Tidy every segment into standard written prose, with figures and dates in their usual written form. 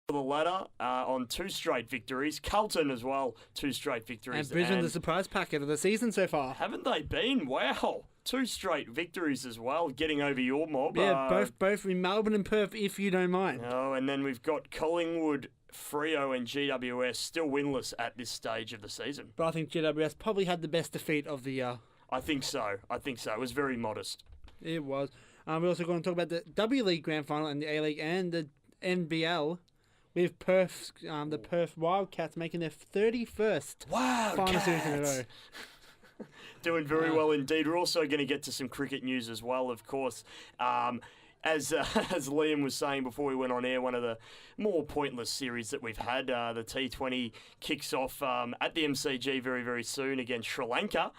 the ladder on 2 straight victories. Carlton as well, 2 straight victories. And Brisbane, the surprise packet of the season so far. Haven't they been? Wow. 2 straight victories as well, getting over your mob. Yeah, both in Melbourne and Perth, if you don't mind. Oh, and then we've got Collingwood, Freo and GWS still winless at this stage of the season. But I think GWS probably had the best defeat of the year. I think so. It was very modest. It was. We're also going to talk about the W League Grand Final and the A League and the NBL. With Perth, the Perth Wildcats making their 31st final series in a row. Doing very well indeed. We're also going to get to some cricket news as well, of course. As Liam was saying before we went on air, one of the more pointless series that we've had, the T20 kicks off at the MCG very, very soon against Sri Lanka.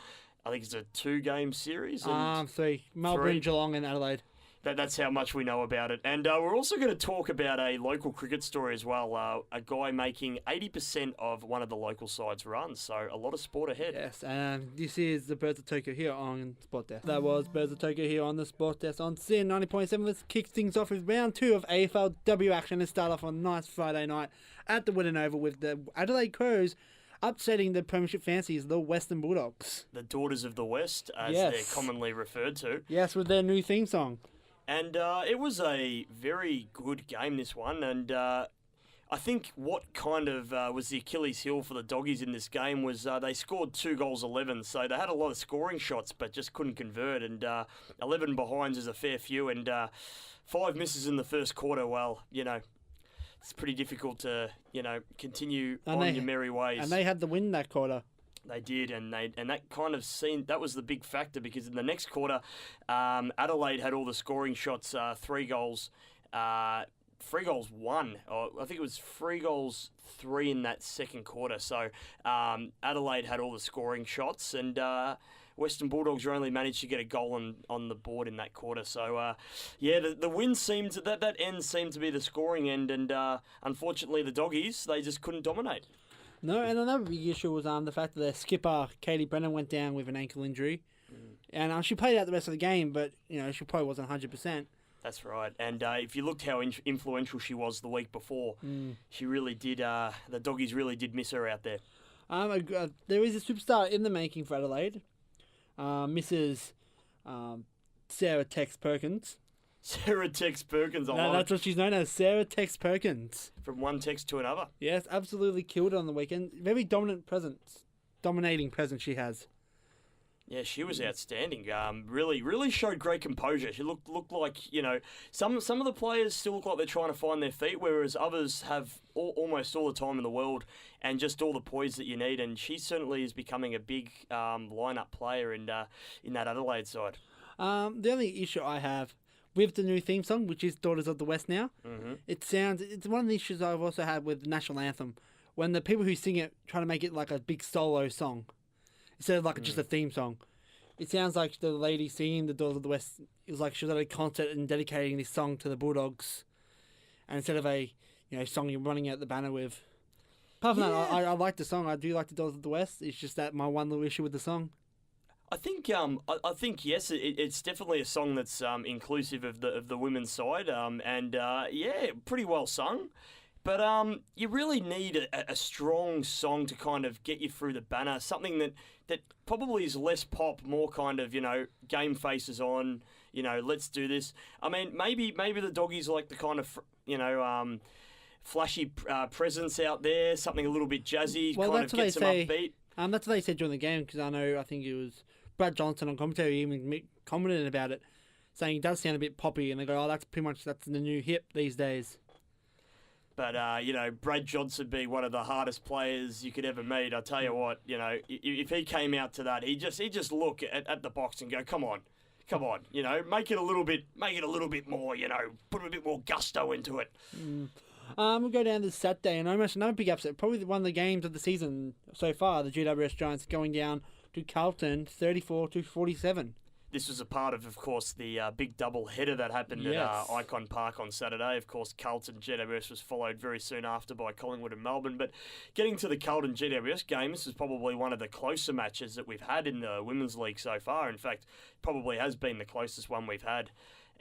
I think it's a 2-game series. 3. Melbourne, Geelong and Adelaide. That's how much we know about it. And we're also going to talk about a local cricket story as well. A guy making 80% of one of the local sides' runs. So a lot of sport ahead. Yes, and this is the Birds of Tokyo here on Sport Desk. That was Birds of Tokyo here on the Sport Desk on CN 90.7. Let's kick things off with round 2 of AFLW action and start off on a nice Friday night at the Wooden Oval with the Adelaide Crows upsetting the Premiership fancies, the Western Bulldogs. The Daughters of the West, as they're commonly referred to. Yes, with their new theme song. And it was a very good game, this one. And I think what kind of was the Achilles heel for the Doggies in this game was they scored 2 goals 11. So they had a lot of scoring shots, but just couldn't convert. And 11 behinds is a fair few. And 5 misses in the first quarter. Well, it's pretty difficult to, continue on your merry ways. And they had the win that quarter. They did, and that kind of that was the big factor because in the next quarter, Adelaide had all the scoring shots, 3 goals, 3 goals 1. Or I think it was 3 goals 3 in that second quarter. So Adelaide had all the scoring shots, and Western Bulldogs only managed to get a goal on the board in that quarter. So the win seemed that end seemed to be the scoring end, and unfortunately the Doggies, they just couldn't dominate. No, and another big issue was the fact that their skipper, Katie Brennan, went down with an ankle injury. And she played out the rest of the game, but she probably wasn't 100%. That's right. And if you looked how influential she was the week before, she really did, the Doggies really did miss her out there. There is a superstar in the making for Adelaide, Mrs. Sarah Tex Perkins. Sarah Tex Perkins. That's what she's known as, Sarah Tex Perkins. From one text to another. Yes, absolutely killed it on the weekend. Very dominating presence she has. Yeah, she was outstanding. Really showed great composure. She looked like, some of the players still look like they're trying to find their feet, whereas others have almost all the time in the world and just all the poise that you need. And she certainly is becoming a big lineup player in that Adelaide side. The only issue I have with the new theme song, which is Daughters of the West now, it's one of the issues I've also had with the national anthem, when the people who sing it try to make it like a big solo song instead of like just a theme song. It sounds like the lady singing the Daughters of the West, it was like she was at a concert and dedicating this song to the Bulldogs, and instead of a song you're running out the banner with. Apart from that, I like the song. I do like the Daughters of the West. It's just that my one little issue with the song. I think yes, it's definitely a song that's inclusive of the women's side, and pretty well sung. But you really need a strong song to kind of get you through the banner. Something that probably is less pop, more kind of game faces on. Let's do this. I mean, maybe the Doggies like the kind of flashy presence out there. Something a little bit jazzy, kind of gets them upbeat. That's what they said during the game, because I think it was Brad Johnson on commentary even commented about it, saying it does sound a bit poppy, and they go, that's the new hip these days. But, Brad Johnson being one of the hardest players you could ever meet, I tell you what, if he came out to that, he'd just look at the box and go, come on, make it a little bit more, put a bit more gusto into it. We'll go down to Saturday, and almost another big upset, probably one of the games of the season so far, the GWS Giants going down to Carlton 34-47. This was a part of course, the big double header that happened at Icon Park on Saturday. Of course, Carlton GWS was followed very soon after by Collingwood and Melbourne. But getting to the Carlton GWS game, this is probably one of the closer matches that we've had in the Women's League so far. In fact, probably has been the closest one we've had.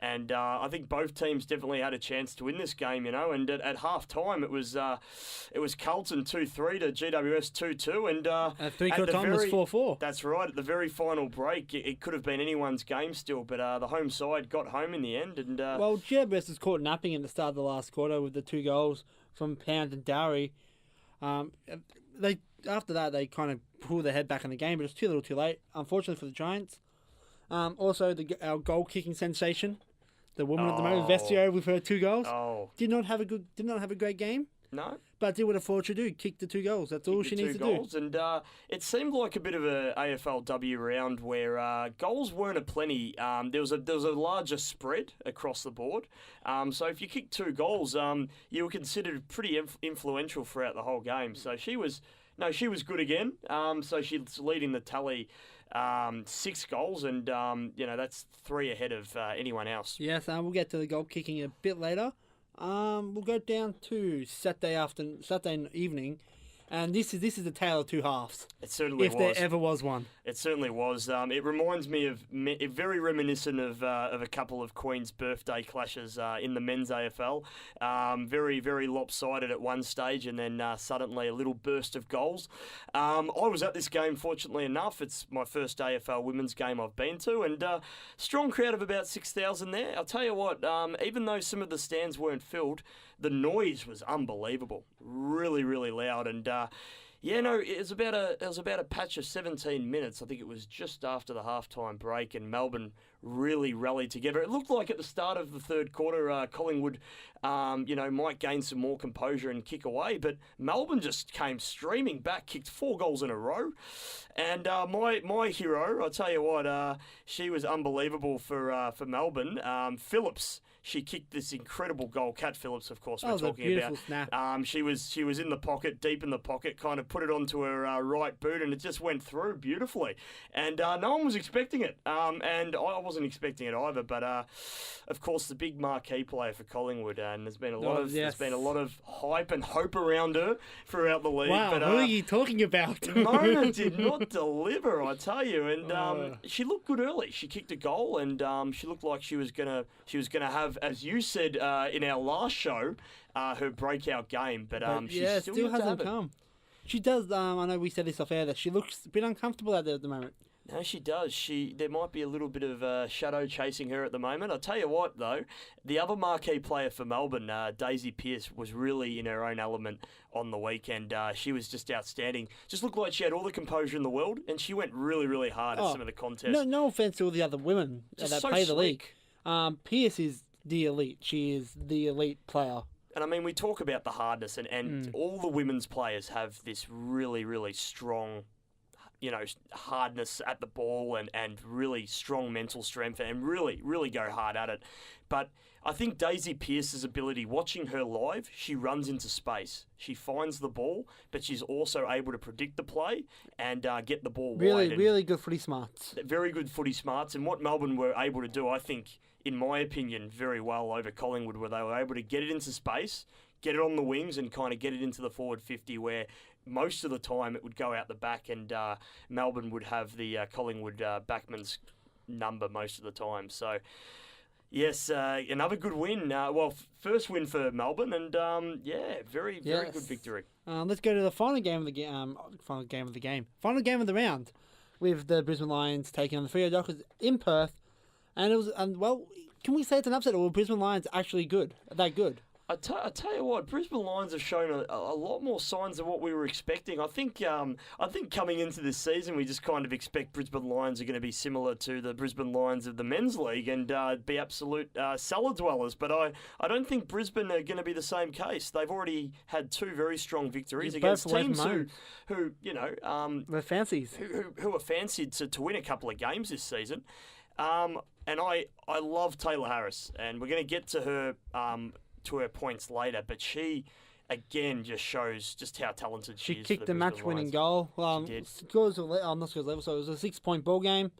And I think both teams definitely had a chance to win this game, And at half time, it was Carlton 2-3 to GWS 2-2, and at three-quarter time was 4-4. That's right. At the very final break, it could have been anyone's game still, but the home side got home in the end. And well, GWS was caught napping at the start of the last quarter with the 2 goals from Pound and Dowry. After that, they kind of pulled their head back in the game, but it was too little, too late. Unfortunately for the Giants. Also, our goal kicking sensation. The woman at the moment, Vestio, with her 2 goals, did not have a great game. No, but did what a forward should do: kick the 2 goals. That's all she needs to do. And it seemed like a bit of a AFLW round where goals weren't aplenty. There was a larger spread across the board. So if you kicked 2 goals, you were considered pretty influential throughout the whole game. So she was good again. So she's leading the tally. 6 goals, and that's 3 ahead of anyone else. Yes, we'll get to the goal kicking a bit later. We'll go down to Saturday evening, and this is the tale of 2 halves. It certainly if there ever was one. It certainly was. It reminds me of very reminiscent of a couple of Queen's birthday clashes in the men's AFL. Very, very lopsided at one stage, and then suddenly a little burst of goals. I was at this game, fortunately enough. It's my first AFL women's game I've been to, and strong crowd of about 6,000 there. I'll tell you what, even though some of the stands weren't filled, the noise was unbelievable. Really, really loud, and it was about a patch of 17 minutes. I think it was just after the halftime break, and Melbourne really rallied together. It looked like at the start of the third quarter, Collingwood, might gain some more composure and kick away, but Melbourne just came streaming back, kicked 4 goals in a row, and my hero, I'll tell you what, she was unbelievable for Melbourne. Phillips. She kicked this incredible goal. Cat Phillips, of course, we're talking about. Snap. She was in the pocket, deep in the pocket, kind of put it onto her right boot, and it just went through beautifully. And no one was expecting it, and I wasn't expecting it either. But of course, the big marquee player for Collingwood, and there's been a lot of hype and hope around her throughout the league. Wow, but, who are you talking about? Mona did not deliver, I tell you, and she looked good early. She kicked a goal, and she looked like she was gonna have, as you said in our last show, her breakout game, but she still hasn't come. She does. I know we said this off air that she looks a bit uncomfortable out there at the moment. No, she does. There might be a little bit of shadow chasing her at the moment. I'll tell you what, though, the other marquee player for Melbourne, Daisy Pearce, was really in her own element on the weekend. She was just outstanding. Just looked like she had all the composure in the world, and she went really, really hard at some of the contests. No offense to all the other women that play the league. Pearce is the elite. She is the elite player. And I mean, we talk about the hardness, and all the women's players have this really, really strong, hardness at the ball and really strong mental strength and really, really go hard at it. But I think Daisy Pearce's ability, watching her live, she runs into space. She finds the ball, but she's also able to predict the play and get the ball wide. Really good footy smarts. Very good footy smarts. And what Melbourne were able to do, I think, in my opinion, very well over Collingwood, where they were able to get it into space, get it on the wings, and kind of get it into the forward 50, where most of the time it would go out the back, and Melbourne would have the Collingwood backman's number most of the time. So, yes, another good win. First win for Melbourne, and very good victory. Let's go to the final game of the game. Final game of the round, with the Brisbane Lions taking on the Freo Dockers in Perth. And it was, can we say it's an upset, or were Brisbane Lions actually good? That good? I tell you what, Brisbane Lions have shown a lot more signs of what we were expecting. I think coming into this season, we just kind of expect Brisbane Lions are going to be similar to the Brisbane Lions of the men's league and be absolute cellar dwellers. But I don't think Brisbane are going to be the same case. They've already had 2 very strong victories against teams who they're fancies, who are fancied to win a couple of games this season. And I love Taylor Harris, and we're going to get to her points later, but she again just shows just how talented she is. She kicked the match-winning goal. She did. Scores not scores level, so it was a 6-point ball game.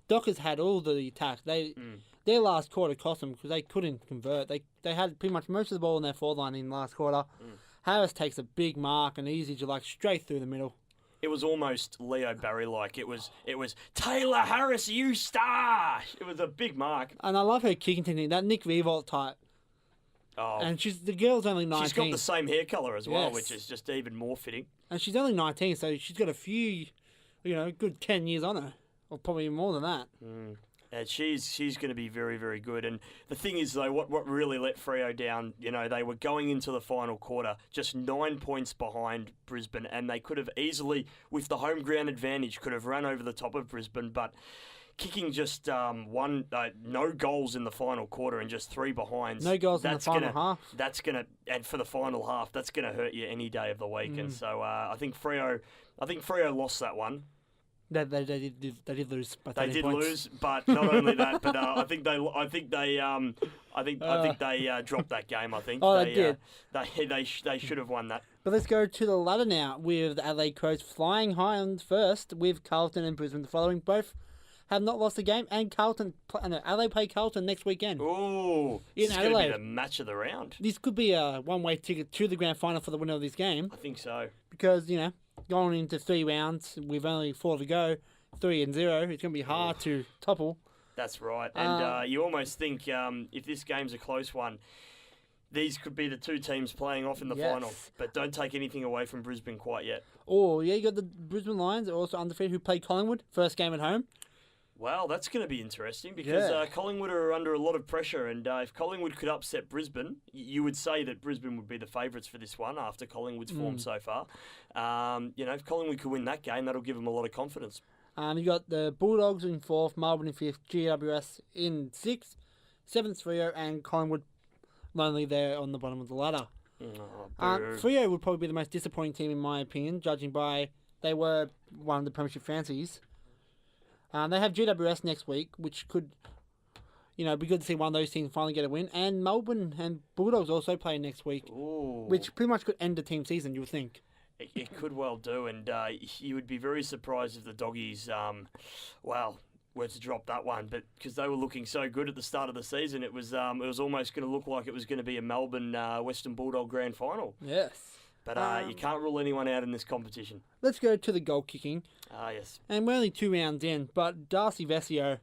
Dockers had all the attack. Their last quarter cost them because they couldn't convert. They had pretty much most of the ball in their forward line in the last quarter. Harris takes a big mark and easy to straight through the middle. It was almost Leo Barry-like. It was Taylor Harris, you star! It was a big mark. And I love her kicking technique, that Nick Vivolt type. Oh, And the girl's only 19. she's got the same hair colour as well, Yes. which is just even more fitting. And she's only 19, so she's got a few, good 10 years on her. Or probably more than that. And she's going to be very, very good. And the thing is, though, what really let Freo down, they were going into the final quarter just 9 points behind Brisbane, and they could have easily, with the home ground advantage, could have run over the top of Brisbane, but kicking just no goals in the final quarter and just 3 behinds. No goals in the final half. That's going to, and for the final half, that's going to hurt you any day of the week. And so I think Freo lost that one. They did lose. By They 13 did points. lose, but not only that, but I think they dropped that game. I think. They did. They should have won that. But let's go to the ladder now with the Adelaide Crows flying high on first with Carlton and Brisbane following. Both have not lost a game, and Adelaide play Carlton next weekend. Ooh, this is going to be the match of the round. This could be a one-way ticket to the grand final for the winner of this game. I think so. Because, going into 3 rounds with only 4 to go, 3-0, it's going to be hard to topple. That's right. And you almost think if this game's a close one, these could be the 2 teams playing off in the final. But don't take anything away from Brisbane quite yet. Oh, yeah, you got the Brisbane Lions, also undefeated, who played Collingwood, first game at home. Well, that's going to be interesting because Collingwood are under a lot of pressure, and if Collingwood could upset Brisbane, you would say that Brisbane would be the favourites for this one after Collingwood's form so far. If Collingwood could win that game, that'll give them a lot of confidence. You got the Bulldogs in 4th, Melbourne in 5th, GWS in 6th, 7th Freo, and Collingwood lonely there on the bottom of the ladder. Freo would probably be the most disappointing team in my opinion, judging by they were one of the premiership fancies. They have GWS next week, which could, be good to see one of those teams finally get a win. And Melbourne and Bulldogs also play next week, which pretty much could end the team season, you would think. It could well do, and you would be very surprised if the Doggies, were to drop that one. But because they were looking so good at the start of the season, it was almost going to look like it was going to be a Melbourne Western Bulldog grand final. Yes. But you can't rule anyone out in this competition. Let's go to the goal kicking. Yes. And we're only 2 rounds in, but Darcy Vesio,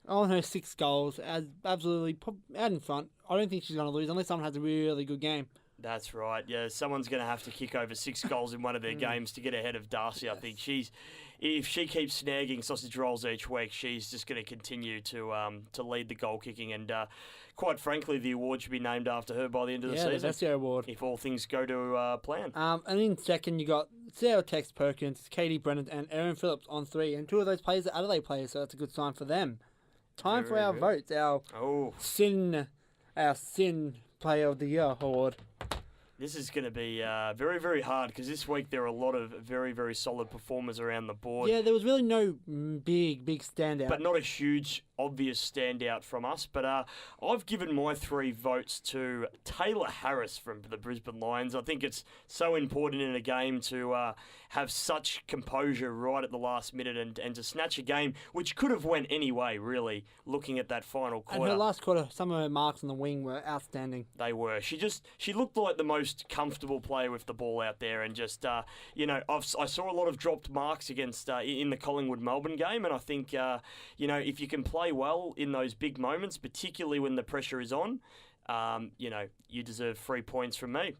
on her 6 goals, absolutely out in front. I don't think she's going to lose unless someone has a really good game. That's right. Yeah, someone's going to have to kick over 6 goals in one of their games to get ahead of Darcy. Yes. I think if she keeps snagging sausage rolls each week, she's just going to continue to lead the goal kicking. And quite frankly, the award should be named after her by the end of the season. Yeah, that's the award. If all things go to plan. And in second, you got Sarah Tex Perkins, Katie Brennan, and Erin Phillips on 3. And 2 of those players are Adelaide players, so that's a good sign for them. Time for our votes. Our Sin Player of the Year award. This is going to be very, very hard because this week there are a lot of very, very solid performers around the board. Yeah, there was really no big standout. But not a huge, obvious standout from us. But I've given my 3 votes to Taylor Harris from the Brisbane Lions. I think it's so important in a game to have such composure right at the last minute and to snatch a game which could have went any way, really, looking at that final quarter. And her last quarter, some of her marks on the wing were outstanding. They were. She looked like the most comfortable player with the ball out there, and just I saw a lot of dropped marks against in the Collingwood Melbourne game, and I think if you can play well in those big moments, particularly when the pressure is on, you deserve 3 points from me.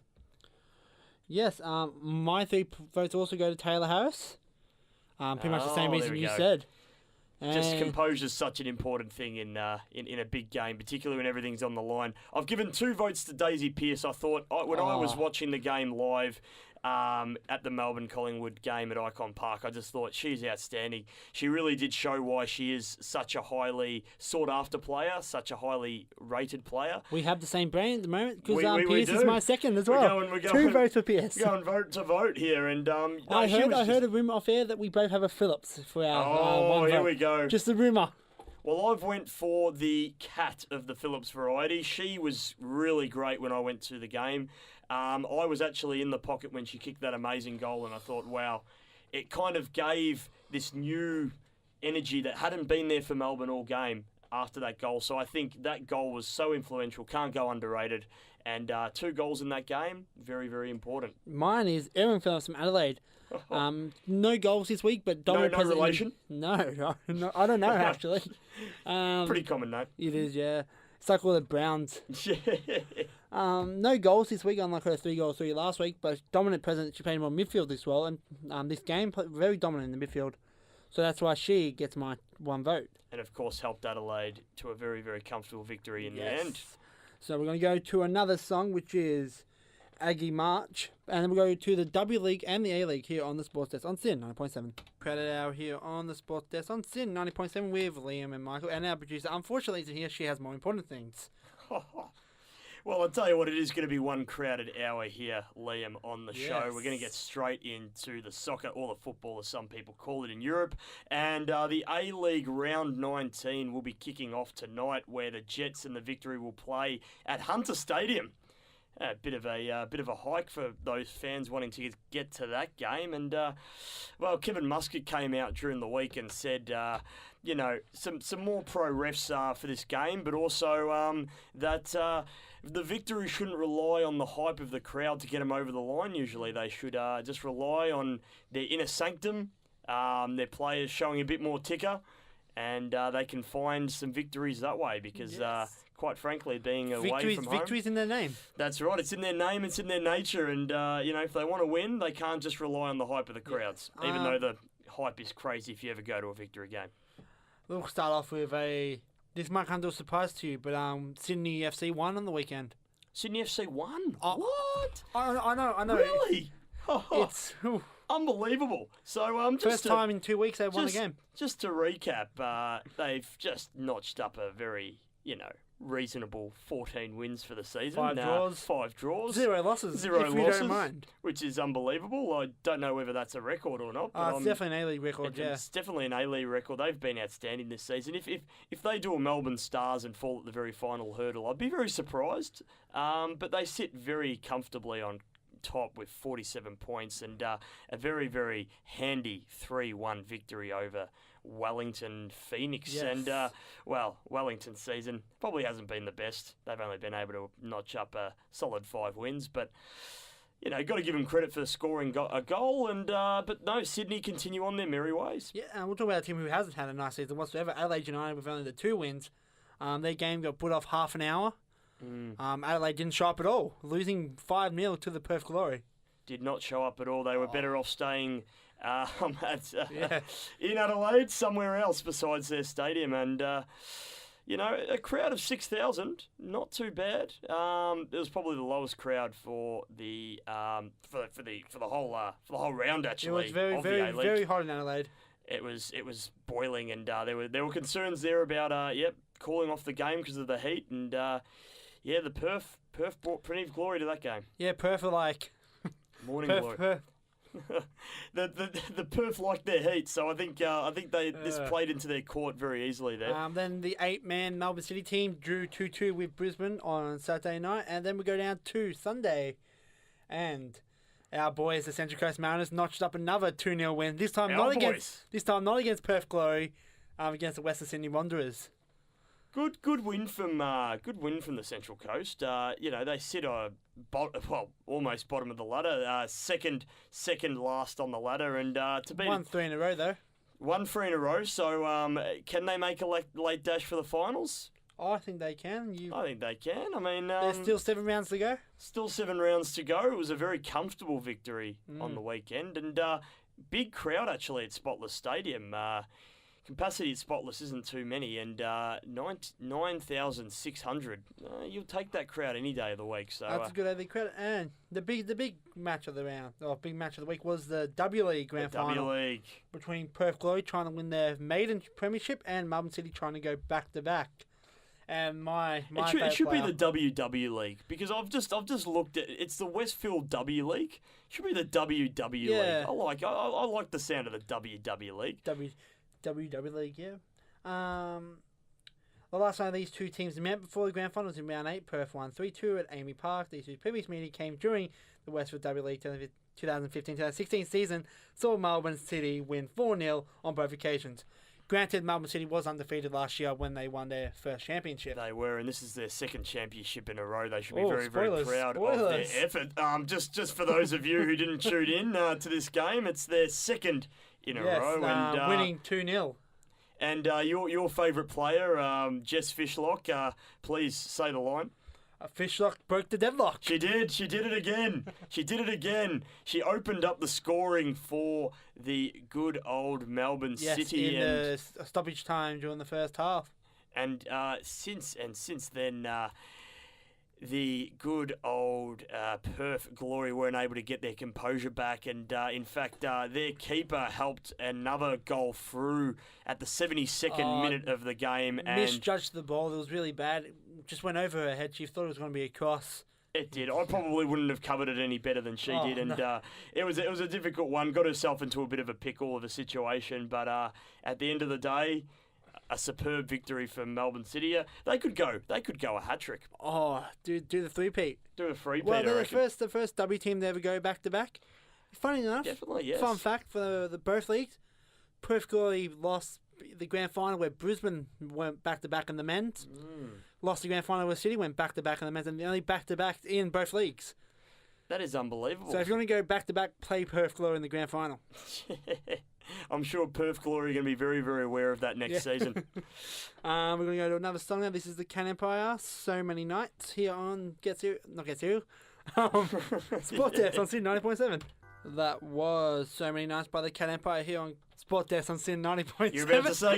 Yes, my 3 votes also go to Taylor Harris. Pretty much the same reason you said. Just composure is such an important thing in a big game, particularly when everything's on the line. I've given 2 votes to Daisy Pearce. I thought when I was watching the game live at the Melbourne-Collingwood game at Icon Park, I just thought she's outstanding. She really did show why she is such a highly sought-after player, such a highly rated player. We have the same brain at the moment because we Pearce is my second as well. We're going, 2 votes for Pearce. Going vote to vote here, and I heard a rumour off air that we both have a Phillips for our one vote. Here we go. Just a rumour. Well, I've went for the cat of the Phillips variety. She was really great when I went to the game. I was actually in the pocket when she kicked that amazing goal, and I thought, wow, it kind of gave this new energy that hadn't been there for Melbourne all game. after that goal. So I think that goal was so influential, can't go underrated. And 2 goals in that game, very, very important. Mine is Aaron Phillips from Adelaide. No goals this week, but dominant. No relation? No, I don't know actually. Pretty common name. It is, yeah. It's like all the Browns. Yeah. No goals this week, unlike her 3 goals 3 last week, but dominant presence. She played more midfield as well, and this game very dominant in the midfield. So that's why she gets my 1 vote. And of course helped Adelaide to a very, very comfortable victory in the end. So we're going to go to another song, which is Aggie March. And then we'll go to the W League and the A League here on the Sports Desk on SYN 90.7. Credit hour here on the Sports Desk on SYN 90.7 with Liam and Michael. And our producer, unfortunately, isn't here. She has more important things. Well, I'll tell you what, it is going to be one crowded hour here, Liam, on the show. We're going to get straight into the soccer, or the football, as some people call it in Europe. And the A-League Round 19 will be kicking off tonight, where the Jets and the Victory will play at Hunter Stadium. A bit of a hike for those fans wanting to get to that game. And, well, Kevin Muscat came out during the week and said, some more pro refs for this game, but also that the Victory shouldn't rely on the hype of the crowd to get them over the line. Usually they should just rely on their inner sanctum, their players showing a bit more ticker, and they can find some victories that way because... quite frankly, being away from home. Victory's in their name. That's right. It's in their name. It's in their nature. And, if they want to win, they can't just rely on the hype of the crowds, even though the hype is crazy if you ever go to a Victory game. We'll start off with this might come to a surprise to you, but Sydney FC won on the weekend. Sydney FC won? What? I know. Really? It's unbelievable. So first time in 2 weeks they've won a game. Just to recap, they've just notched up a very, reasonable 14 wins for the season. 5 draws. 0 losses. 0 if losses, we don't mind. Which is unbelievable. I don't know whether that's a record or not. But it's definitely an A-League record, It's definitely an A-League record. They've been outstanding this season. If they do a Melbourne Stars and fall at the very final hurdle, I'd be very surprised. But they sit very comfortably on top with 47 points and a very, very handy 3-1 victory over Wellington Phoenix. Yes. And, Wellington's season probably hasn't been the best. They've only been able to notch up a solid 5 wins, but, got to give them credit for scoring a goal. And but no, Sydney continue on their merry ways. Yeah, and we'll talk about a team who hasn't had a nice season whatsoever. Adelaide United with only the 2 wins. Their game got put off half an hour. Adelaide didn't show up at all, losing 5-0 to the Perth Glory. Did not show up at all. They were better off staying in Adelaide, somewhere else besides their stadium. And, a crowd of 6,000, not too bad. It was probably the lowest crowd for the whole round, actually. It was very hot in Adelaide. It was boiling, and there were concerns there about calling off the game because of the heat, and the Perth brought plenty of glory to that game. Yeah, Perth are like morning glory. The Perth like their heat, so I think this played into their court very easily there. Then the 8-man Melbourne City team drew 2-2 with Brisbane on Saturday night, and then we go down to Sunday, and our boys, the Central Coast Mariners, notched up another 2-0 win. This time not against Perth Glory, against the Western Sydney Wanderers. Good win from the Central Coast. They sit almost bottom of the ladder, second last on the ladder, and to be 1-3 in a row though. 1-3 in a row. So can they make a late dash for the finals? I think they can. I think they can. I mean, there's still 7 rounds to go. Still 7 rounds to go. It was a very comfortable victory on the weekend, and big crowd actually at Spotless Stadium. Capacity at Spotless isn't too many, and 9,600. You'll take that crowd any day of the week. So that's a good A-League crowd. And the big match of the round, big match of the week, was the W League grand final. W League between Perth Glory trying to win their maiden premiership and Melbourne City trying to go back to back. And it should be the WW League, because I've just looked at it's the Westfield W League. It should be the WW League. I like the sound of the WW League. WW League, yeah. The last time these two teams met before the grand finals in round 8, Perth won 3-2 at Amy Park. These two previous meetings came during the Westfield W League 2015-2016 season, saw Melbourne City win 4-0 on both occasions. Granted, Melbourne City was undefeated last year when they won their first championship. They were, and this is their second championship in a row. They should be Spoilers. very proud of their effort. Just for those of you who didn't tune in to this game, it's their second in a row. And winning 2-0. And your favourite player, Jess Fishlock, please say the line. Fishlock broke the deadlock. She did. She did it again. She opened up the scoring for the good old Melbourne City. In the stoppage time during the first half. And since then, the good old Perth Glory weren't able to get their composure back. And in fact, their keeper helped another goal through at the 72nd minute of the game. And misjudged the ball. It was really bad. It just went over her head. She thought it was going to be a cross. It did. I probably wouldn't have covered it any better than she did, and it was a difficult one. Got herself into a bit of a pickle of a situation, but at the end of the day, a superb victory for Melbourne City. They could go a hat trick. Oh, do the three-peat. Do a three-peat. Well, they're the first W team to ever go back to back. Funny enough, definitely, yes. Fun fact for the both leagues: Perth Glory lost the grand final where Brisbane went back to back in the men's. Lost the grand final where City went back to back in the men's, and the only back to back in both leagues. That is unbelievable. So if you want to go back to back, play Perth Glory in the grand final. I'm sure Perth Glory are going to be very, very aware of that next season. We're going to go to another song now. This is the Can Empire. So many nights here on Sport Desk on Sin 90.7. That was So Many Nights by the Cat Empire here on Sport Desk on Sin 90.7. You're about to say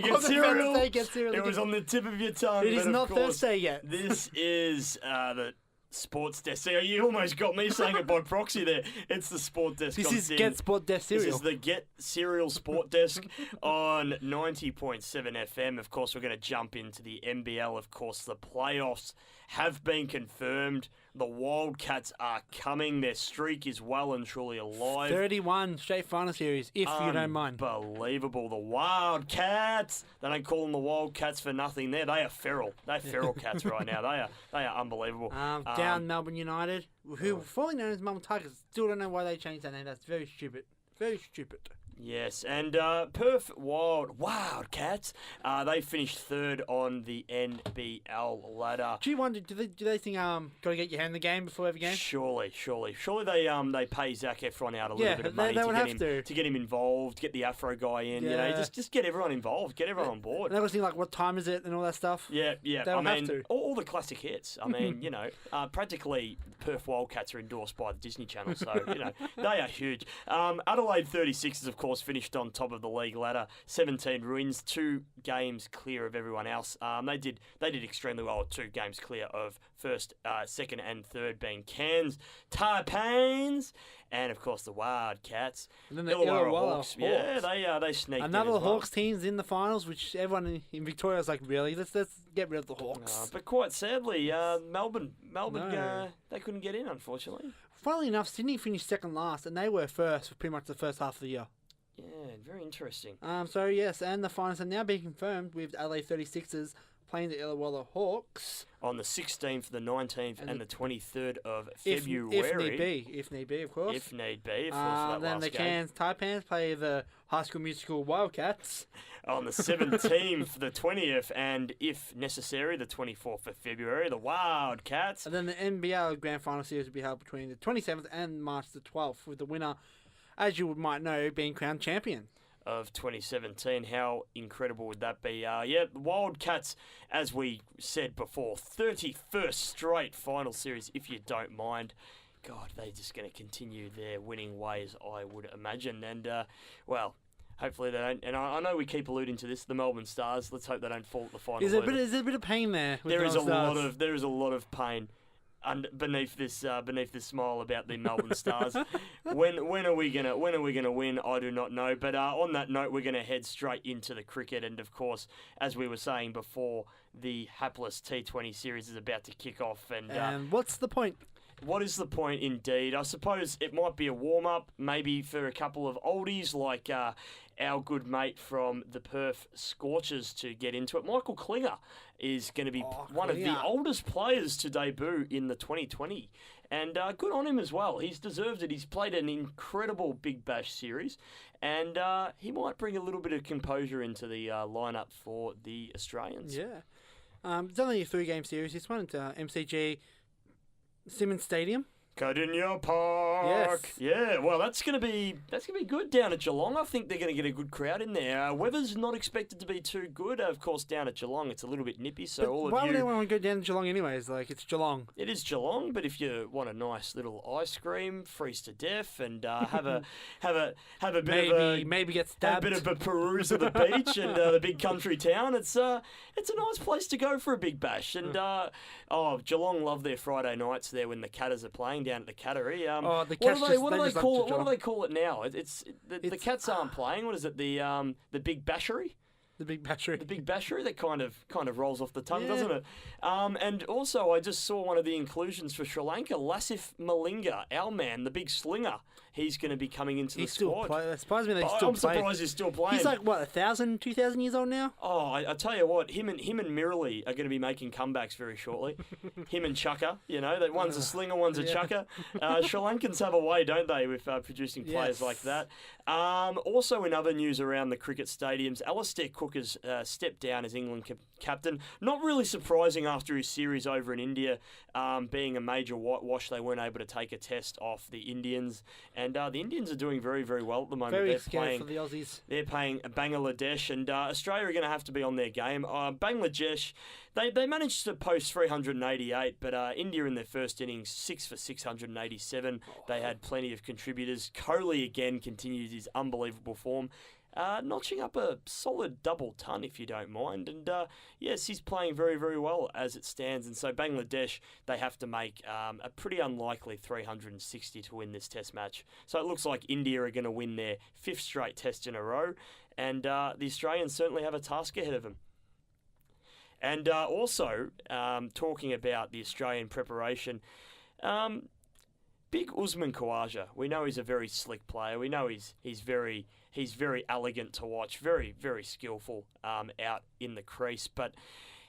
Get Serial. It was on the tip of your tongue. It is not Thursday yet. This is the Sports Desk. See, you almost got me saying it by proxy there. It's the Sport Desk. This is Get Sport Desk Serial. This is the Get Serial Sport Desk on 90.7 FM. Of course, we're going to jump into the NBL. Of course, the playoffs have been confirmed. The Wildcats are coming. Their streak is well and truly alive. 31 straight final series, if you don't mind. Unbelievable. The Wildcats. They don't call them the Wildcats for nothing there. They are feral. They're feral cats right now. They are unbelievable. Down Melbourne United, who formerly known as Melbourne Tigers. Still don't know why they changed that name. That's very stupid. Very stupid. Yes, and Perth Wildcats, they finished third on the NBL ladder. Do you wonder, do they think got to get your hand in the game before every game? Surely they pay Zac Efron out a little bit of money to get him involved, get the Afro guy in, you know, just get everyone involved, get everyone on board. And they always think like, what time is it and all that stuff. Yeah. They don't have to. All the classic hits. I mean, you know, practically Perth Wildcats are endorsed by the Disney Channel, so you know they are huge. Adelaide 36ers, of course, finished on top of the league ladder, 17 wins, 2 games clear of everyone else. They did extremely well, 2 games clear of first, second, and third being Cairns, Taipans, and of course the Wildcats. And then the Illawarra Hawks. Yeah, they sneaked another in as well. Hawks teams in the finals, which everyone in Victoria was like, really, let's get rid of the Hawks. But quite sadly, Melbourne, they couldn't get in, unfortunately. Funnily enough, Sydney finished second last, and they were first for pretty much the first half of the year. Yeah, very interesting. So yes, and the finals have now been confirmed with LA 36ers playing the Illawarra Hawks on the 16th, the 19th, and the 23rd of February. If need be, of course. If need be, of course, for that then last the game. Cairns Taipans play the High School Musical Wildcats on the 17th, the 20th, and if necessary, the 24th of February, the Wildcats. And then the NBL Grand Final Series will be held between the 27th and March the 12th, with the winner, as you might know, being crowned champion of 2017. How incredible would that be? The Wildcats, as we said before, 31st straight final series, if you don't mind. God, they're just going to continue their winning ways, I would imagine. And, hopefully they don't. And I know we keep alluding to this, the Melbourne Stars. Let's hope they don't fall at the final. Is there a bit of pain there? There is a lot of pain beneath this smile about the Melbourne Stars. When are we gonna win? I do not know. But on that note, we're gonna head straight into the cricket, and of course, as we were saying before, the hapless T20 series is about to kick off. And what's the point? What is the point, indeed? I suppose it might be a warm-up, maybe for a couple of oldies like our good mate from the Perth Scorchers to get into it. Michael Klinger is going to be one of the oldest players to debut in the 2020. And good on him as well. He's deserved it. He's played an incredible Big Bash series. And he might bring a little bit of composure into the lineup for the Australians. Yeah. It's only a 3-game series. This one at MCG Simmons Stadium. Cardinia Park. Yes. Yeah, well, that's gonna be good down at Geelong. I think they're gonna get a good crowd in there. Weather's not expected to be too good. Of course, down at Geelong, it's a little bit nippy. So but why would anyone want to go down to Geelong anyways? Like, it's Geelong. It is Geelong, but if you want a nice little ice cream, freeze to death, and have a bit maybe get stabbed, a bit of a peruse of the beach and the big country town, it's a nice place to go for a Big Bash. And Geelong love their Friday nights there when the Catters are playing down at the Cattery. The what do they call it? What do they call it now? The Cats aren't playing. What is it? The Big Bashery. The Big Bashery. The Big Bashery. That kind of rolls off the tongue, doesn't it? And also, I just saw one of the inclusions for Sri Lanka. Lasif Malinga, our man, the big slinger. He's going to be coming into the squad. It surprised me that he's still playing. I'm surprised he's still playing. He's like, 1,000, 2,000 years old now? Oh, I tell you what, him and Mirali are going to be making comebacks very shortly. Him and Chukka, that one's a slinger, one's a chucker. Sri Lankans have a way, don't they, with producing players like that. Also, in other news around the cricket stadiums, Alistair Cook has stepped down as England captain. Not really surprising after his series over in India, being a major whitewash. They weren't able to take a test off the Indians. And the Indians are doing very, very well at the moment. Very scary for the Aussies. They're playing Bangladesh, and Australia are going to have to be on their game. Bangladesh, they managed to post 388, but India in their first innings, 6 for 687. They had plenty of contributors. Kohli again continues his unbelievable form. Notching up a solid double ton, if you don't mind. And yes, he's playing very, very well as it stands. And so Bangladesh, they have to make a pretty unlikely 360 to win this test match. So it looks like India are going to win their 5th straight test in a row. And the Australians certainly have a task ahead of them. And also, talking about the Australian preparation, big Usman Khawaja. We know he's a very slick player. We know he's very elegant to watch, very, very skillful out in the crease. But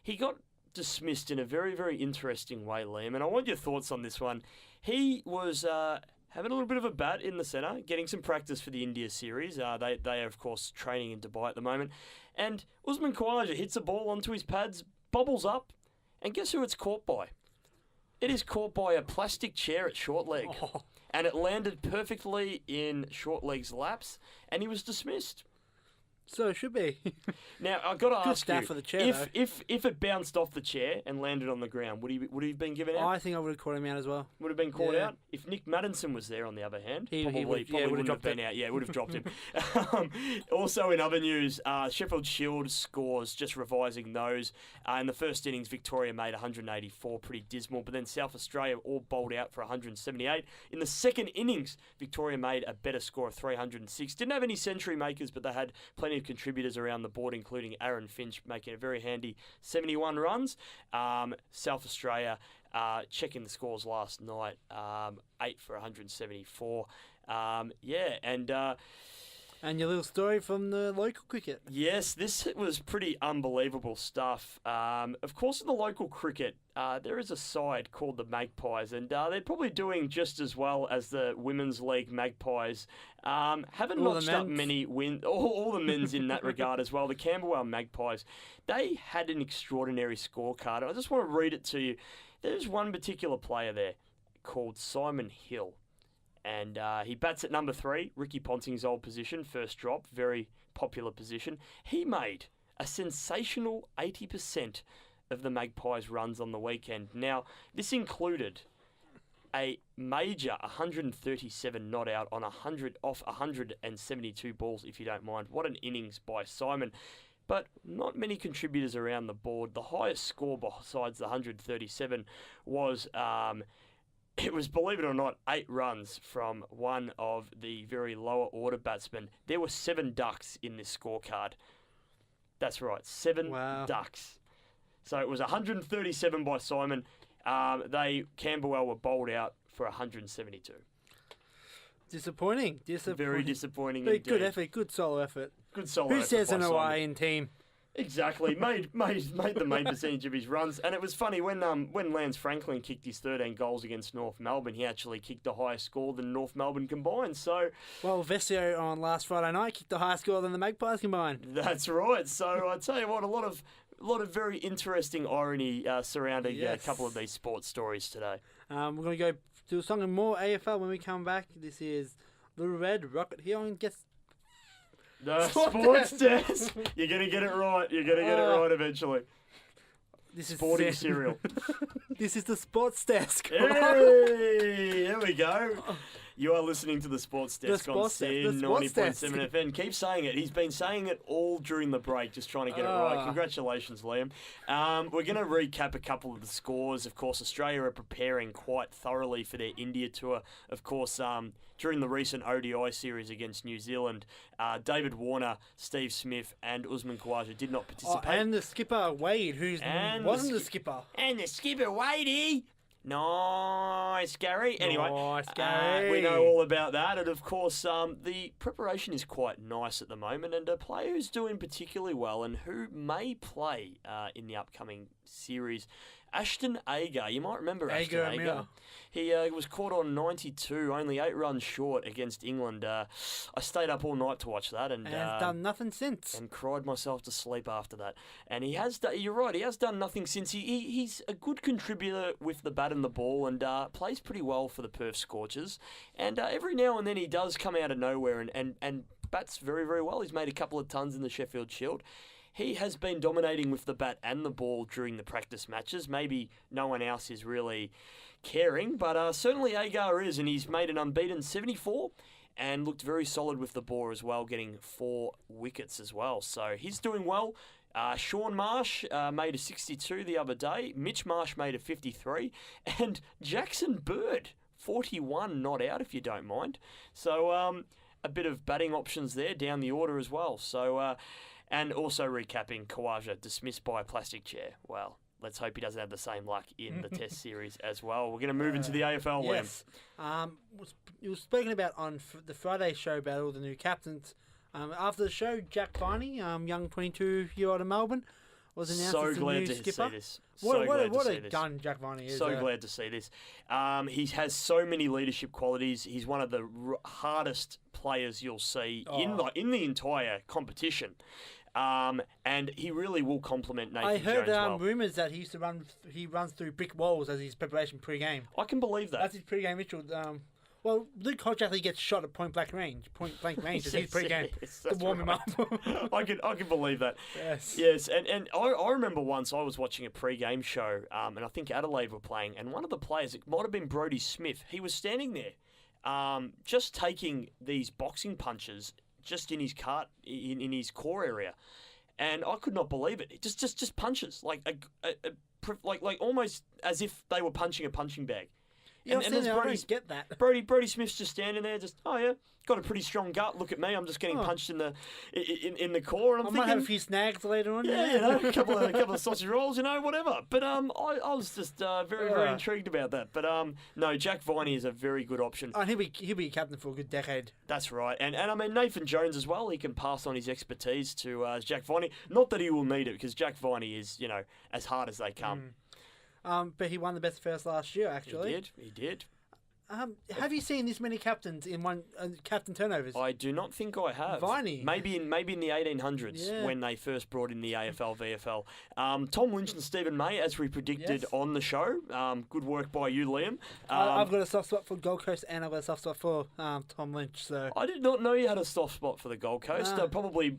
he got dismissed in a very, very interesting way, Liam. And I want your thoughts on this one. He was having a little bit of a bat in the centre, getting some practice for the India series. They are, of course, training in Dubai at the moment. And Usman Khawaja hits a ball onto his pads, bobbles up, and guess who it's caught by? It is caught by a plastic chair at short leg. Oh. And it landed perfectly in short leg's laps, and he was dismissed. So it should be. Now, I've got to ask you, staff for the chair, if it bounced off the chair and landed on the ground, would he have been given out? I think I would have caught him out as well. Would have been caught out? If Nick Maddinson was there, on the other hand, probably wouldn't have been out. Yeah, would have dropped him. Also, in other news, Sheffield Shield scores, just revising those. In the first innings, Victoria made 184, pretty dismal. But then South Australia all bowled out for 178. In the second innings, Victoria made a better score of 306. Didn't have any century makers, but they had plenty of contributors around the board, including Aaron Finch making a very handy 71 runs. South Australia, checking the scores last night, 8 for 174. And your little story from the local cricket. Yes, this was pretty unbelievable stuff. Of course, in the local cricket, there is a side called the Magpies, and they're probably doing just as well as the Women's League Magpies. Haven't notched up many wins, all the men's in that regard as well. The Camberwell Magpies, they had an extraordinary scorecard. I just want to read it to you. There's one particular player there called Simon Hill. And he bats at number 3, Ricky Ponting's old position, first drop, very popular position. He made a sensational 80% of the Magpies' runs on the weekend. Now, this included a major 137 not out on 100 off 172 balls, if you don't mind. What an innings by Simon. But not many contributors around the board. The highest score besides the 137 was... it was, believe it or not, 8 runs from one of the very lower order batsmen. There were 7 ducks in this scorecard. That's right, 7 ducks. So it was 137 by Simon. Camberwell were bowled out for 172. Disappointing. Very disappointing But indeed. good effort. Good solo effort. Good solo Who effort says by an Simon. Hawaiian team? Exactly. Made the main percentage of his runs. And it was funny, when Lance Franklin kicked his 13 goals against North Melbourne, he actually kicked a higher score than North Melbourne combined. So Well, Vesio on last Friday night kicked a higher score than the Magpies combined. that's right. So I tell you what, a lot of very interesting irony surrounding a couple of these sports stories today. We're going to go do a song and more AFL when we come back. This is Little Red Rocket here and guess. The sports desk. You're going to get it right. You're going to get it right eventually. This is Sporting cereal. This is the sports desk. Hey, here we go. You are listening to the Sports Desk on Sports Desk, the SIN Sports 90.7 Desk. FM. Keep saying it. He's been saying it all during the break, just trying to get it right. Congratulations, Liam. We're going to recap a couple of the scores. Of course, Australia are preparing quite thoroughly for their India tour. Of course, during the recent ODI series against New Zealand, David Warner, Steve Smith and Usman Khawaja did not participate. And the skipper, Wade, who wasn't the skipper. And the skipper, Wadey. Nice, Gary. Anyway, Nice, Gary. we know all about that. And, of course, the preparation is quite nice at the moment. And a player who's doing particularly well and who may play in the upcoming series, Ashton Agar. You might remember Ashton Agar. He was caught on 92, only 8 runs short against England. I stayed up all night to watch that and has done nothing since. And cried myself to sleep after that. And he has done, you're right, he has done nothing since. He's a good contributor with the bat and the ball and plays pretty well for the Perth Scorchers. And every now and then he does come out of nowhere and bats very, very well. He's made a couple of tons in the Sheffield Shield. He has been dominating with the bat and the ball during the practice matches. Maybe no one else is really caring, but certainly Agar is, and he's made an unbeaten 74 and looked very solid with the ball as well, getting 4 wickets as well. So he's doing well. Sean Marsh made a 62 the other day. Mitch Marsh made a 53. And Jackson Bird, 41 not out, if you don't mind. So a bit of batting options there down the order as well. So and also recapping, Khawaja dismissed by a plastic chair. Well, let's hope he doesn't have the same luck in the Test series as well. We're going to move into the AFL. Yes. You were speaking about on the Friday show about all the new captains. After the show, Jack Viney, young 22-year-old in Melbourne, was announced as the new skipper. See this. What a gun Jack Viney is. So glad to see this. He has so many leadership qualities. He's one of the hardest players you'll see in the entire competition. And he really will complement Nathan Jones well. I heard rumours that he runs through brick walls as his preparation pre-game. I can believe that. That's his pre-game ritual. Well, Luke Hodge actually gets shot at point blank range as his pre-game to warm him up. I can believe that. Yes. And I remember once I was watching a pre-game show, and I think Adelaide were playing, and one of the players, it might have been Brodie Smith, he was standing there, just taking these boxing punches just in his in his core area, and I could not believe it. Just punches like like almost as if they were punching a punching bag. Yeah, and I get that. Brody Smith's just standing there, just got a pretty strong gut. Look at me, I'm just getting punched in the core. And I'm thinking, might have a few snags later on. Yeah, a couple of sausage rolls, whatever. But I was just very intrigued about that. But no, Jack Viney is a very good option. He'll be captain for a good decade. That's right, and I mean Nathan Jones as well. He can pass on his expertise to Jack Viney. Not that he will need it, because Jack Viney is as hard as they come. But he won the best first last year, actually. He did. Have you seen this many captains in one captain turnovers? I do not think I have. Viney. Maybe in the 1800s when they first brought in the AFL VFL. Tom Lynch and Stephen May, as we predicted on the show. Good work by you, Liam. I've got a soft spot for Gold Coast, and I've got a soft spot for Tom Lynch. So I did not know you had a soft spot for the Gold Coast. Probably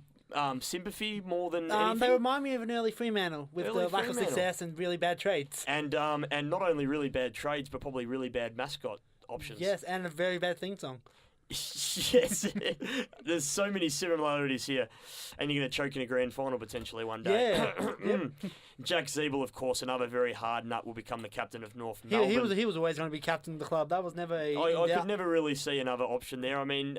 sympathy more than anything. They remind me of an early Fremantle with the lack of success and really bad trades. And not only really bad trades, but probably really bad mascot options. Yes, and a very bad theme song. Yes, there's so many similarities here, and you're going to choke in a grand final potentially one day. Yeah. Jack Zeeble, of course, another very hard nut, will become the captain of North Melbourne. He was always going to be captain of the club. That was never I could never really see another option there. I mean,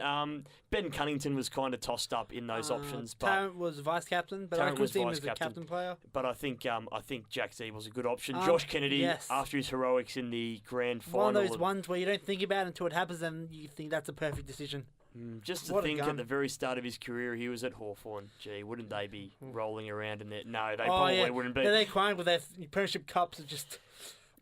Ben Cunnington was kind of tossed up in those options, but Tarrant was vice captain, but I could see him as a captain player. But I think Jack Zeeble's a good option. Josh Kennedy, yes. after his heroics in the grand final, One of those ones where you don't think about it until it happens, and you think that's a perfect decision. Just to think, at the very start of his career, he was at Hawthorn. Gee, wouldn't they be rolling around in there? No, they probably wouldn't be. They're crying with their premiership cups and just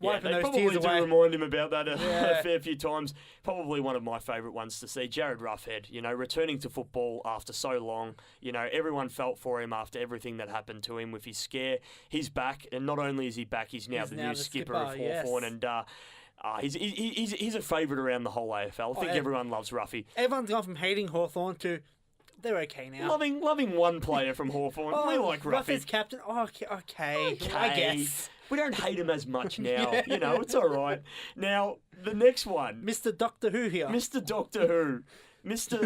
wiping they those probably tears do away. remind him about that a fair few times. Probably one of my favourite ones to see. Jared Roughhead, returning to football after so long. Everyone felt for him after everything that happened to him with his scare. He's back, and not only is he back, he's now the new skipper of Hawthorn, and he's a favourite around the whole AFL. I think everyone loves Ruffy. Everyone's gone from hating Hawthorn to they're okay now. Loving one player from Hawthorn. We like Ruffy. Ruffy's captain. Oh, okay. I guess. We don't hate him as much now. It's all right. Now, the next one. Mr. Doctor Who here. Mr. Doctor Who. Mr.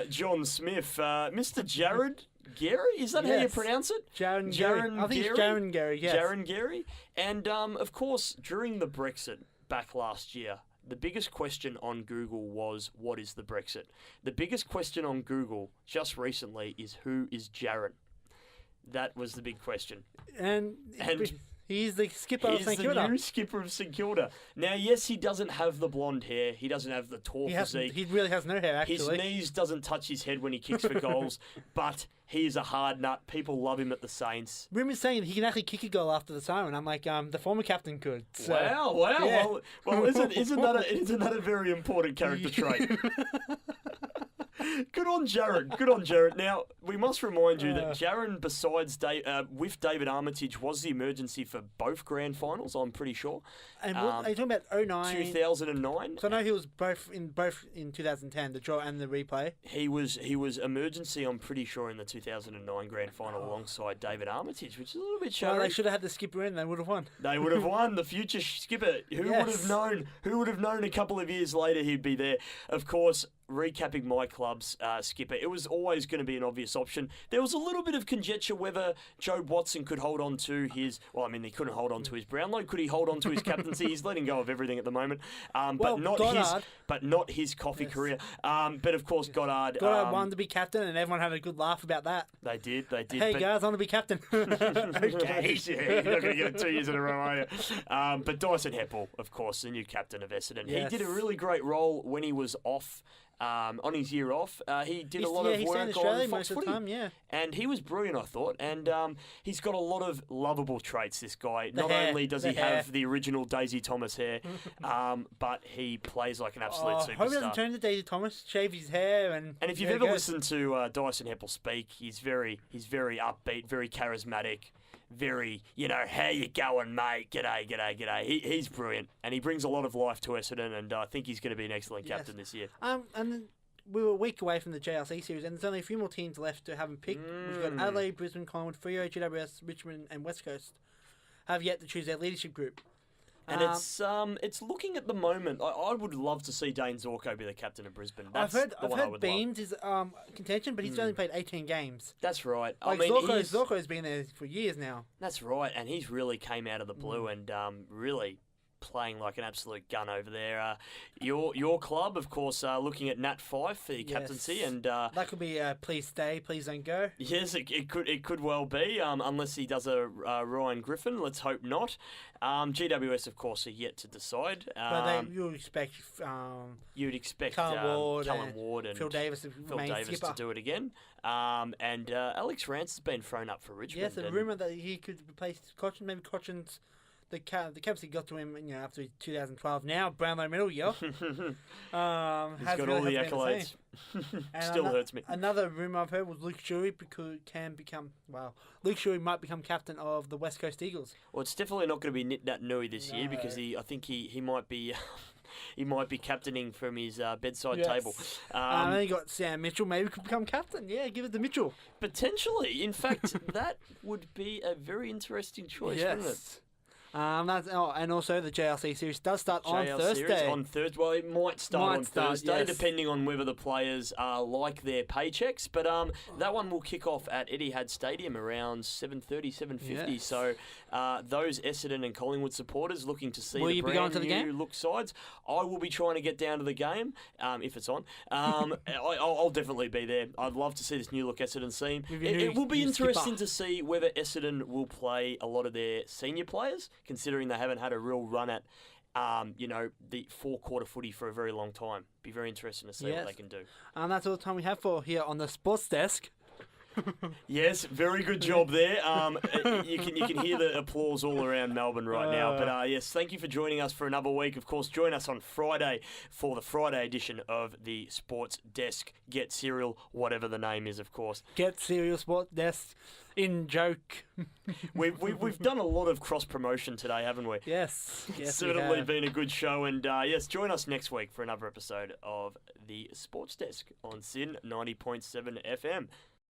John Smith. Mr. Jared Gary? Is that how you pronounce it? Jaron Gary. I think it's Jaron Gary, yes. Jaron Gary. And, of course, during the Brexit back last year, the biggest question on Google was, what is the Brexit? The biggest question on Google just recently is, who is Jaron? That was the big question. And he's the skipper of St Kilda. He's the new skipper of St Kilda. Now, yes, he doesn't have the blonde hair. He doesn't have the tall physique. He really has no hair, actually. His knees doesn't touch his head when he kicks for goals, but he is a hard nut. People love him at the Saints. Rumours saying he can actually kick a goal after the siren. I'm like, the former captain could. So, wow. Yeah. Well, isn't that a very important character trait? Good on Jared. Now, we must remind you that Jaron, besides with David Armitage, was the emergency for both grand finals, I'm pretty sure. And are you talking about 09? 2009? So I know he was both in 2010, the draw and the replay. He was emergency, I'm pretty sure, in the 2009 grand final alongside David Armitage, which is a little bit shocking. Well, they should have had the skipper in, they would have won. They would have won, the future skipper. Who would have known? Who would have known a couple of years later he'd be there? Of course, recapping my club's skipper, it was always going to be an obvious option. There was a little bit of conjecture whether Jobe Watson could hold on to his... Well, I mean, he couldn't hold on to his Brownlow. Could he hold on to his captaincy? He's letting go of everything at the moment. But not his coffee career. But, of course, Goddard... Goddard wanted to be captain, and everyone had a good laugh about that. They did. Hey, guys, I want to be captain. Okay. You're not going to get it 2 years in a row, are you? But Dyson Heppel, of course, the new captain of Essendon. Yes. He did a really great role when he was off. On his year off, he did a lot of work on Fox Footy. Time, and he was brilliant, I thought. And he's got a lot of lovable traits, this guy. Not only does he have the original Daisy Thomas hair, but he plays like an absolute superstar. I hope he doesn't turn to Daisy Thomas, shave his hair, and if you've ever listened to Dyson Heppel speak, he's very upbeat, very charismatic. Very, how you going, mate? G'day. He's brilliant, and he brings a lot of life to Essendon, and I think he's going to be an excellent captain this year. And then we were a week away from the JLC series, and there's only a few more teams left to haven't picked. We've got Adelaide, Brisbane, Collingwood, Freo, GWS, Richmond, and West Coast have yet to choose their leadership group. And it's looking at the moment. I would love to see Dane Zorko be the captain of Brisbane. I've heard Beams is contention, but he's only played 18 games. That's right. Zorko's been there for years now. That's right, and he's really came out of the blue and really playing like an absolute gun over there. Your club, of course, looking at Nat Fyfe for your captaincy, and that could be please stay, please don't go. Yes, it could well be, unless he does a Ryan Griffin. Let's hope not. GWS, of course, are yet to decide. But you'd expect Callum Ward and Phil Davis to do it again. And Alex Rance has been thrown up for Richmond. Yes, a rumour that he could replace Cochin. Maybe Cochin's the captaincy got to him, after 2012. Now Brownlow medal year. He's got all the accolades. Still hurts me. Another rumour I've heard was Luke Shuey Luke Shuey might become captain of the West Coast Eagles. Well, it's definitely not going to be Nit Nat Nui this year because I think he might be. He might be captaining from his bedside table. And then you got Sam Mitchell. Maybe could become captain. Yeah, give it to Mitchell. Potentially. In fact, that would be a very interesting choice, wouldn't it? And also the JLC series does start on JL Thursday. Series on Thursday. Well, it might start on Thursday, yes. depending on whether the players like their paychecks. But that one will kick off at Etihad Stadium around 7:30, 7:50. Yes. So those Essendon and Collingwood supporters looking to see Will the you be going brand to the new game? look sides, I will be trying to get down to the game if it's on. I'll definitely be there. I'd love to see this new look Essendon team. It will be interesting to see whether Essendon will play a lot of their senior players, considering they haven't had a real run at the four-quarter footy for a very long time. Be very interesting to see what they can do. And that's all the time we have for here on the Sports Desk. Yes, very good job there. You can hear the applause all around Melbourne right now. But yes, thank you for joining us for another week. Of course, join us on Friday for the Friday edition of the Sports Desk. Get Serial, whatever the name is, of course. Get Serial Sports Desk in joke. We've done a lot of cross promotion today, haven't we? Yes. It's certainly been a good show. And yes, join us next week for another episode of the Sports Desk on SYN 90.7 FM.